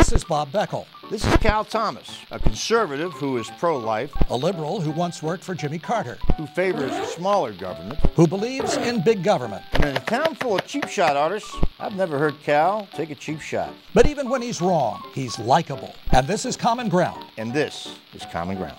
This is Bob Beckel, This is Cal Thomas, a conservative who is pro-life, a liberal who once worked for Jimmy Carter, who favors smaller government, who believes in big government. and in a town full of cheap shot artists, I've never heard Cal take a cheap shot. But even when he's wrong, he's likable. And this is Common Ground. And this is Common Ground.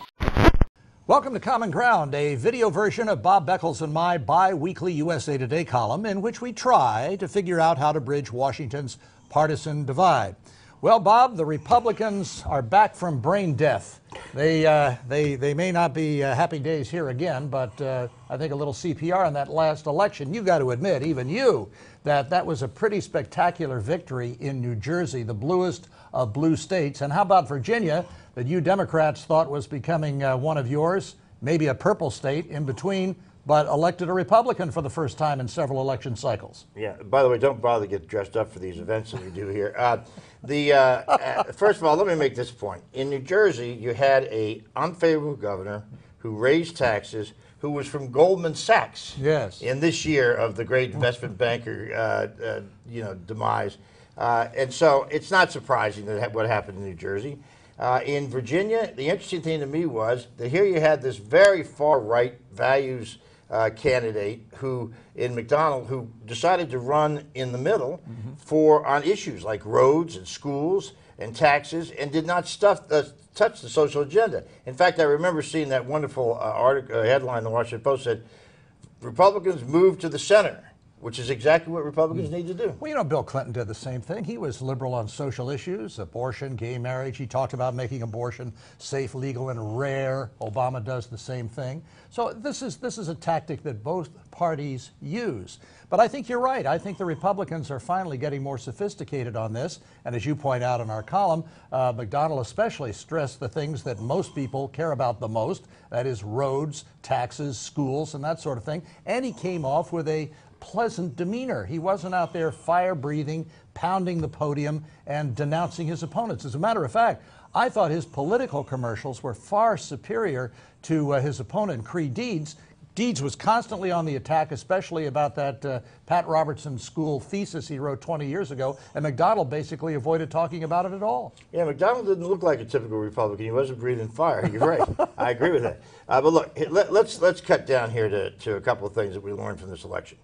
Welcome to Common Ground, a video version of Bob Beckel's and my bi-weekly USA Today column in which we try to figure out how to bridge Washington's partisan divide. Well, Bob, the Republicans are back from brain death. They may not be happy days here again, but I think a little CPR in that last election, you've got to admit, even you, that was a pretty spectacular victory in New Jersey, the bluest of blue states. And how about Virginia, that you Democrats thought was becoming one of yours, maybe a purple state in between, but elected a Republican for the first time in several election cycles. Yeah, by the way, don't bother to get dressed up for these events that we do here. First of all, let me make this point. In New Jersey, you had an unfavorable governor who raised taxes, who was from Goldman Sachs. Yes. In this year of the great investment banker, demise. And so it's not surprising that what happened in New Jersey. In Virginia, the interesting thing to me was that here you had this very far-right values candidate who, in McDonald, who decided to run in the middle on issues like roads and schools and taxes, and did not touch the social agenda. In fact, I remember seeing that wonderful headline in the Washington Post said, "Republicans move to the center," which is exactly what Republicans need to do. Well, you know, Bill Clinton did the same thing. He was liberal on social issues, abortion, gay marriage. He talked about making abortion safe, legal, and rare. Obama does the same thing. So this is a tactic that both parties use. But I think you're right. I think the Republicans are finally getting more sophisticated on this. And as you point out in our column, McDonald especially stressed the things that most people care about the most. That is roads, taxes, schools, and that sort of thing. And he came off with a pleasant demeanor. He wasn't out there fire-breathing, pounding the podium, and denouncing his opponents. As a matter of fact, I thought his political commercials were far superior to his opponent, Creed Deeds. Deeds was constantly on the attack, especially about that Pat Robertson School thesis he wrote 20 years ago, and McDonald basically avoided talking about it at all. Yeah, McDonald didn't look like a typical Republican. He wasn't breathing fire. You're right. I agree with that. But look, let's cut down here to a couple of things that we learned from this election.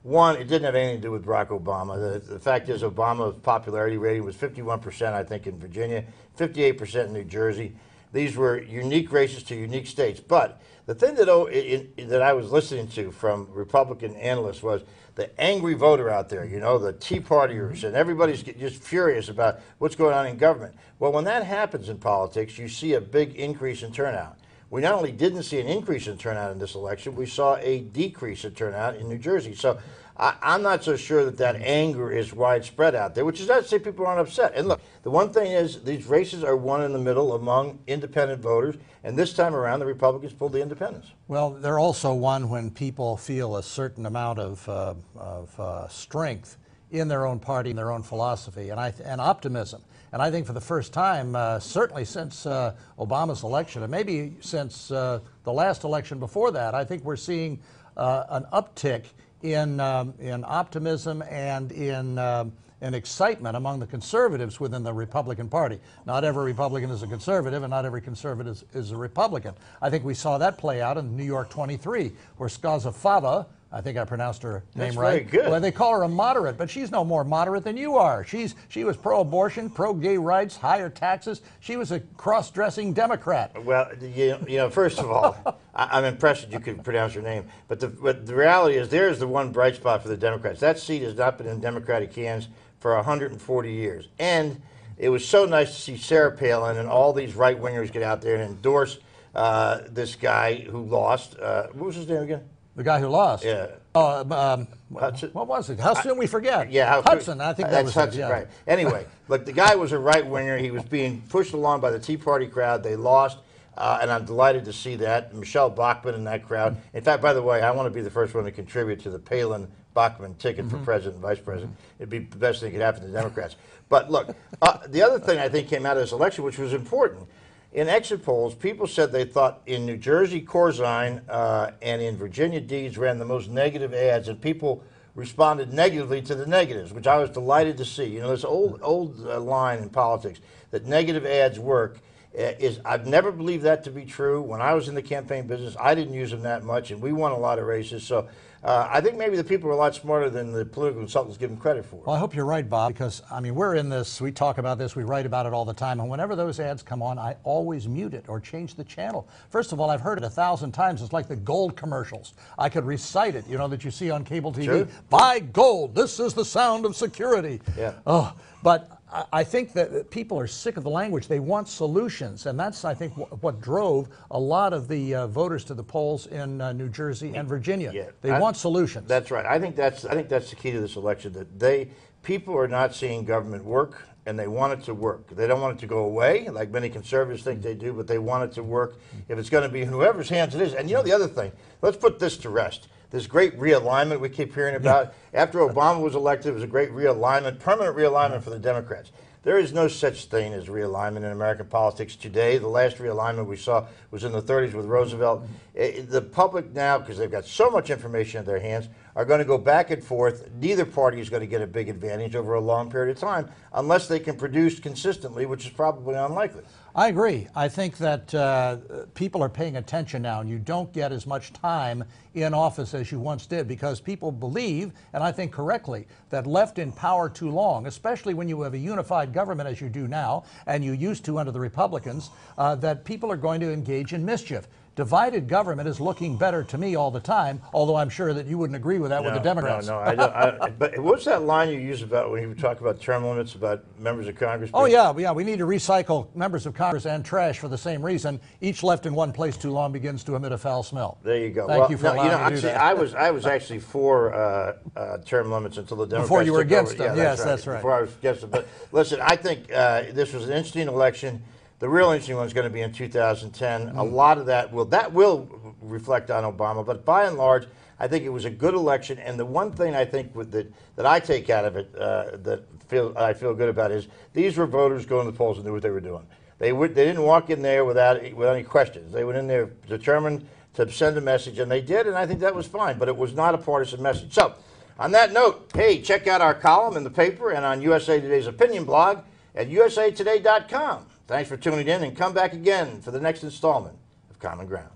One, it didn't have anything to do with Barack Obama. The fact is Obama's popularity rating was 51%, I think, in Virginia, 58% in New Jersey. These were unique races to unique states. But the thing that I was listening to from Republican analysts was the angry voter out there, you know, the Tea Partiers, and everybody's just furious about what's going on in government. Well, when that happens in politics, you see a big increase in turnout. We not only didn't see an increase in turnout in this election, we saw a decrease in turnout in New Jersey. So I'm not so sure that anger is widespread out there, which is not to say people aren't upset. And look, the one thing is these races are won in the middle among independent voters, and this time around the Republicans pulled the independents. Well, they're also won when people feel a certain amount of strength in their own party and their own philosophy and optimism. And I think for the first time, certainly since Obama's election, and maybe since the last election before that, I think we're seeing an uptick in optimism and in excitement among the conservatives within the Republican Party. Not every Republican is a conservative, and not every conservative is a Republican. I think we saw that play out in New York 23, where Skazafava, I think I pronounced her name right. Very good. Well, they call her a moderate, but she's no more moderate than you are. She was pro-abortion, pro-gay rights, higher taxes. She was a cross-dressing Democrat. Well, you know, first of all, I'm impressed that you could pronounce her name. But the reality is there's the one bright spot for the Democrats. That seat has not been in Democratic hands for 140 years. And it was so nice to see Sarah Palin and all these right-wingers get out there and endorse this guy who lost. What was his name again? The guy who lost? Yeah. Hudson? What was it? How soon we forget? Yeah, Hudson. I think that was Hudson, yeah. Right. Anyway, look, the guy was a right-winger. He was being pushed along by the Tea Party crowd. They lost, and I'm delighted to see that. Michelle Bachmann in that crowd. In fact, by the way, I want to be the first one to contribute to the Palin-Bachmann ticket for president and vice president. It'd be the best thing that could happen to the Democrats. But look, the other thing I think came out of this election, which was important, in exit polls, people said they thought in New Jersey, Corzine and in Virginia, Deeds ran the most negative ads, and people responded negatively to the negatives, which I was delighted to see. You know, this old line in politics that negative ads work. I've never believed that to be true. When I was in the campaign business, I didn't use them that much, and we won a lot of races. So I think maybe the people are a lot smarter than the political consultants give them credit for. Well, I hope you're right, Bob, because, I mean, we're in this, we talk about this, we write about it all the time, and whenever those ads come on, I always mute it or change the channel. First of all, I've heard it 1,000 times. It's like the gold commercials. I could recite it, you know, that you see on cable TV. Sure. Buy gold. This is the sound of security. Yeah. Oh, but I think that people are sick of the language. They want solutions, and that's, I think, what drove a lot of the voters to the polls in New Jersey and Virginia. Yeah. They want solutions. That's right. I think that's the key to this election, that people are not seeing government work, and they want it to work. They don't want it to go away, like many conservatives think they do, but they want it to work if it's going to be in whoever's hands it is. And you know the other thing, let's put this to rest. This great realignment we keep hearing about. After Obama was elected, it was a great realignment, permanent realignment for the Democrats. There is no such thing as realignment in American politics today. The last realignment we saw was in the 30s with Roosevelt. The public now, because they've got so much information in their hands, are going to go back and forth. Neither party is going to get a big advantage over a long period of time unless they can produce consistently, which is probably unlikely. I agree. I think that people are paying attention now, and you don't get as much time in office as you once did, because people believe, and I think correctly, that left in power too long, especially when you have a unified government as you do now, and you used to under the Republicans, that people are going to engage in mischief. Divided government is looking better to me all the time, although I'm sure that you wouldn't agree with that with the Democrats. No, I don't. But what's that line you use about when you talk about term limits about members of Congress? Oh, yeah, we need to recycle members of Congress and trash for the same reason. Each left in one place too long begins to emit a foul smell. There you go. Thank you for allowing me to do that. I was actually for term limits until the Democrats Before you were took over. against them. Yes, that's right. Before I was against them. But listen, I think this was an interesting election. The real interesting one is going to be in 2010. A lot of that will reflect on Obama, but by and large, I think it was a good election. And the one thing I think that I take out of it that I feel good about is these were voters going to the polls and knew what they were doing. They didn't walk in there without any questions. They went in there determined to send a message, and they did, and I think that was fine. But it was not a partisan message. So, on that note, hey, check out our column in the paper and on USA Today's opinion blog at usatoday.com. Thanks for tuning in, and come back again for the next installment of Common Ground.